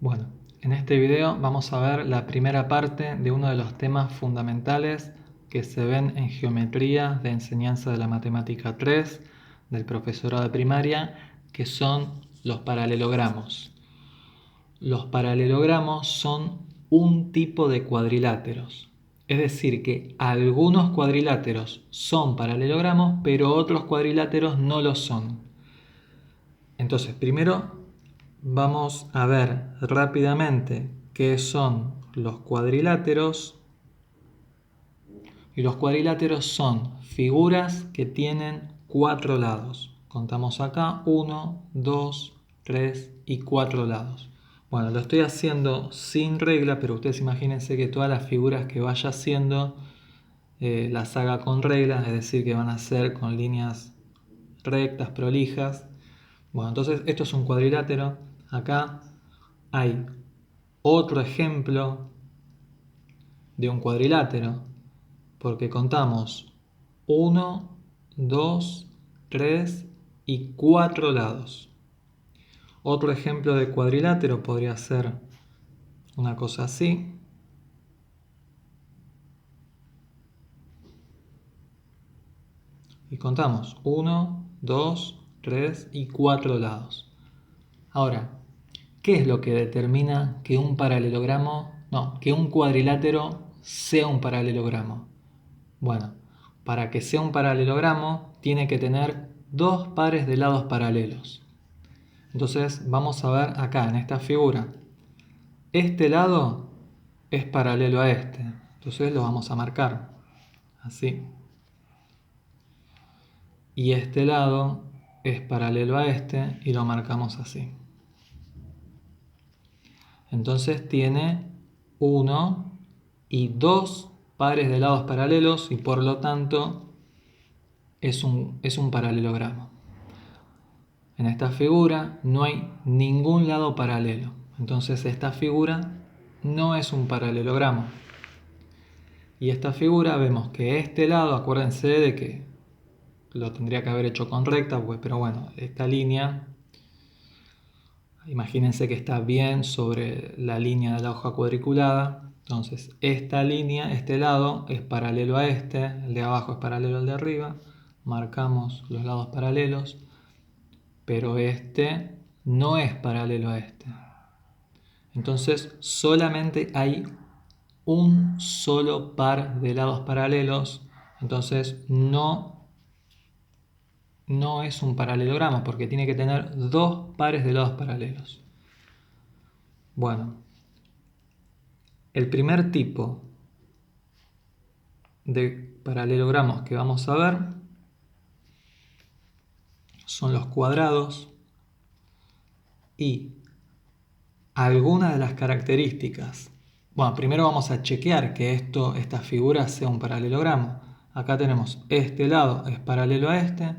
Bueno, en este video vamos a ver la primera parte de uno de los temas fundamentales que se ven en geometría de enseñanza de la matemática 3 del profesorado de primaria, que son los paralelogramos. Los paralelogramos son un tipo de cuadriláteros. Es decir, que algunos cuadriláteros son paralelogramos, pero otros cuadriláteros no lo son. Entonces, primero vamos a ver rápidamente qué son los cuadriláteros. Y los cuadriláteros son figuras que tienen 4 lados. Contamos acá 1, 2, 3 y 4 lados. Bueno, lo estoy haciendo sin regla, pero ustedes imagínense que todas las figuras que vaya haciendo las haga con reglas, es decir, que van a ser con líneas rectas, prolijas. Bueno, entonces esto es un cuadrilátero. Acá hay otro ejemplo de un cuadrilátero, porque contamos 1, 2, 3 y 4 lados. Otro ejemplo de cuadrilátero podría ser una cosa así. Y contamos 1, 2, 3 y 4 lados. Ahora, ¿qué es lo que determina que un que un cuadrilátero sea un paralelogramo? Bueno, para que sea un paralelogramo tiene que tener dos pares de lados paralelos. Entonces vamos a ver acá en esta figura. Este lado es paralelo a este. Entonces lo vamos a marcar así. Y este lado es paralelo a este y lo marcamos así. Entonces tiene 1 y 2 pares de lados paralelos y por lo tanto es un paralelogramo. En esta figura no hay ningún lado paralelo. Entonces esta figura no es un paralelogramo. Y esta figura vemos que este lado, acuérdense de que lo tendría que haber hecho con recta, pero bueno, esta línea, imagínense que está bien sobre la línea de la hoja cuadriculada. Entonces esta línea, este lado es paralelo a este, el de abajo es paralelo al de arriba. Marcamos los lados paralelos, pero este no es paralelo a este. Entonces solamente hay un solo par de lados paralelos, entonces no es un paralelogramo porque tiene que tener dos pares de lados paralelos. Bueno, el primer tipo de paralelogramos que vamos a ver son los cuadrados y algunas de las características. Bueno, primero vamos a chequear que esta figura sea un paralelogramo. Acá tenemos este lado es paralelo a este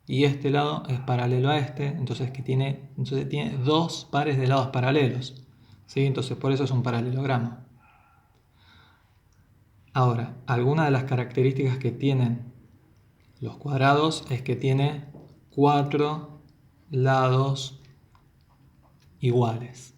y este lado es paralelo a este, entonces tiene dos pares de lados paralelos. ¿Sí? Entonces por eso es un paralelogramo. Ahora, algunas de las características que tienen los cuadrados es que tiene 4 lados iguales.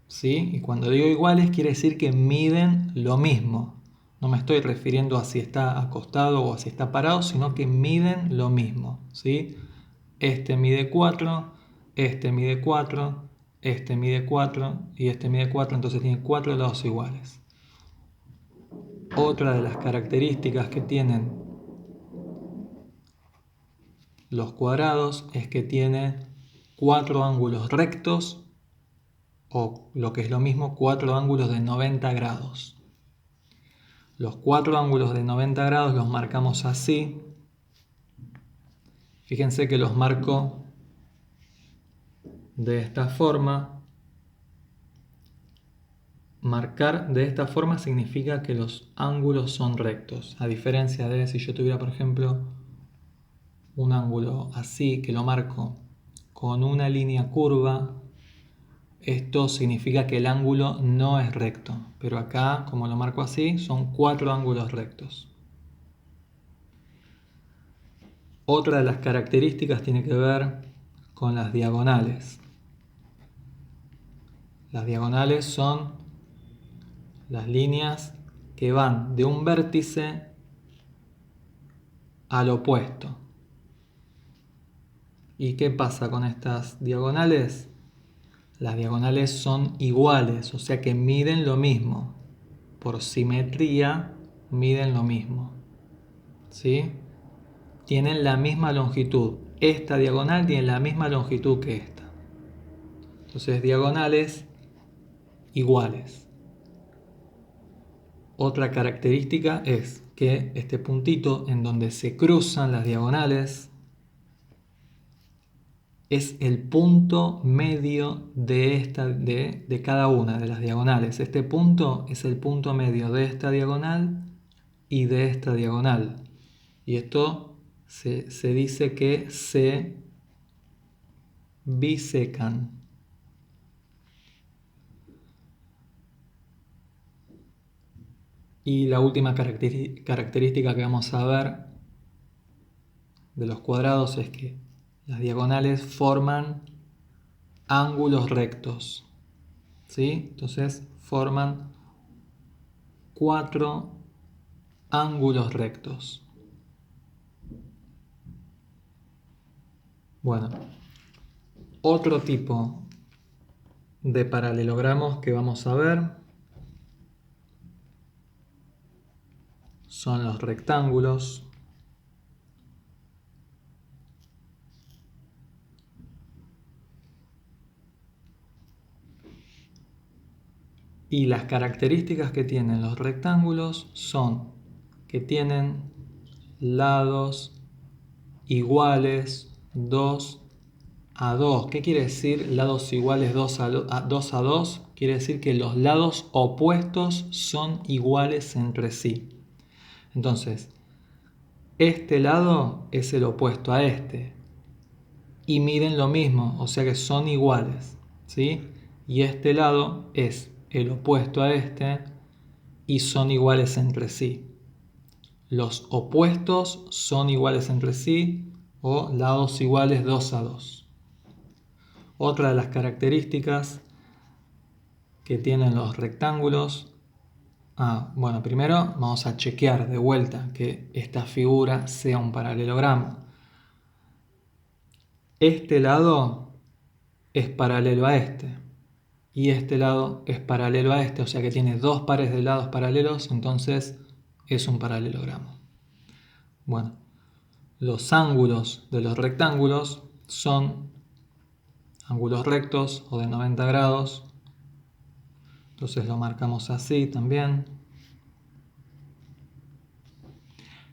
¿Sí? Y cuando digo iguales quiere decir que miden lo mismo. No me estoy refiriendo a si está acostado o a si está parado, sino que miden lo mismo. ¿Sí? Este mide 4, este mide 4, este mide 4 y este mide 4, entonces tiene 4 lados iguales. Otra de las características que tienen los cuadrados es que tiene 4 ángulos rectos o lo que es lo mismo 4 ángulos de 90 grados. Los 4 ángulos de 90 grados los marcamos así. Fíjense que los marco de esta forma. Marcar de esta forma significa que los ángulos son rectos, a diferencia de si yo tuviera, por ejemplo, un ángulo así que lo marco con una línea curva. Esto significa que el ángulo no es recto, pero acá, como lo marco así, son 4 ángulos rectos. Otra de las características tiene que ver con las diagonales. Las diagonales son las líneas que van de un vértice al opuesto. ¿Y qué pasa con estas diagonales? Las diagonales son iguales, o sea que miden lo mismo. Por simetría, miden lo mismo. ¿Sí? Tienen la misma longitud. Esta diagonal tiene la misma longitud que esta. Entonces, diagonales iguales. Otra característica es que este puntito en donde se cruzan las diagonales es el punto medio de cada una de las diagonales. Este punto es el punto medio de esta diagonal y de esta diagonal. Y esto se dice que se bisecan. Y la última característica que vamos a ver de los cuadrados es que las diagonales forman ángulos rectos. ¿Sí? Entonces forman 4 ángulos rectos. Bueno, otro tipo de paralelogramos que vamos a ver son los rectángulos. Y las características que tienen los rectángulos son que tienen lados iguales 2 a 2. ¿Qué quiere decir lados iguales 2 a 2? Quiere decir que los lados opuestos son iguales entre sí. Entonces, este lado es el opuesto a este. Y miden lo mismo, o sea que son iguales. ¿Sí? Y este lado es el opuesto a este y son iguales entre sí. Los opuestos son iguales entre sí o lados iguales 2 a 2. Otra de las características que tienen los rectángulos. Bueno, primero vamos a chequear de vuelta que esta figura sea un paralelogramo. Este lado es paralelo a este y este lado es paralelo a este, o sea que tiene dos pares de lados paralelos, entonces es un paralelogramo. Bueno, los ángulos de los rectángulos son ángulos rectos o de 90 grados, entonces lo marcamos así también.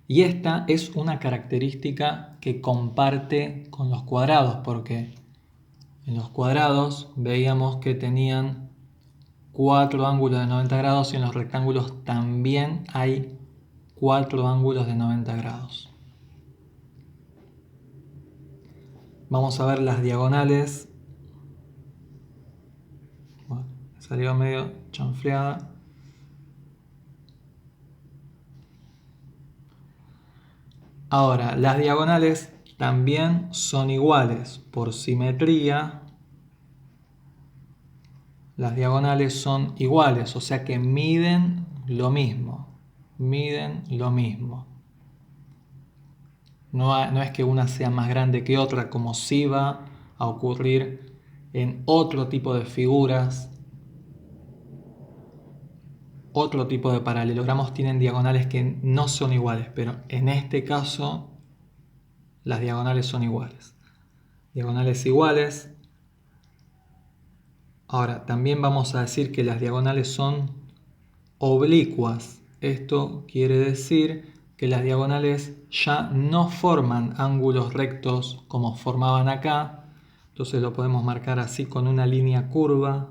Y esta es una característica que comparte con los cuadrados, porque en los cuadrados veíamos que tenían 4 ángulos de 90 grados y en los rectángulos también hay 4 ángulos de 90 grados. Vamos a ver las diagonales. Bueno, salió medio chanfleada. Ahora, las diagonales también son iguales por simetría. Las diagonales son iguales, o sea que miden lo mismo. Miden lo mismo. No es que una sea más grande que otra, como sí va a ocurrir en otro tipo de figuras. Otro tipo de paralelogramos tienen diagonales que no son iguales, pero en este caso las diagonales son iguales. Diagonales iguales. Ahora, también vamos a decir que las diagonales son oblicuas. Esto quiere decir que las diagonales ya no forman ángulos rectos como formaban acá. Entonces lo podemos marcar así con una línea curva.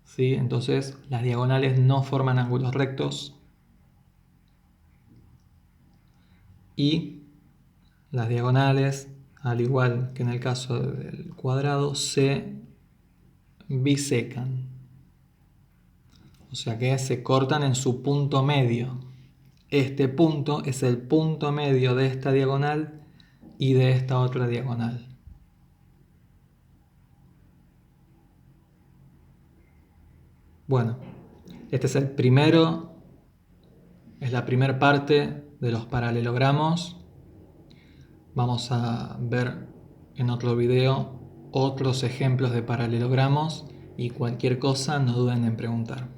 ¿Sí? Entonces las diagonales no forman ángulos rectos. Y las diagonales, al igual que en el caso del cuadrado, se bisecan. O sea que se cortan en su punto medio. Este punto es el punto medio de esta diagonal y de esta otra diagonal. Bueno, este es el primero, es la primera parte de los paralelogramos. Vamos a ver en otro video otros ejemplos de paralelogramos y cualquier cosa no duden en preguntar.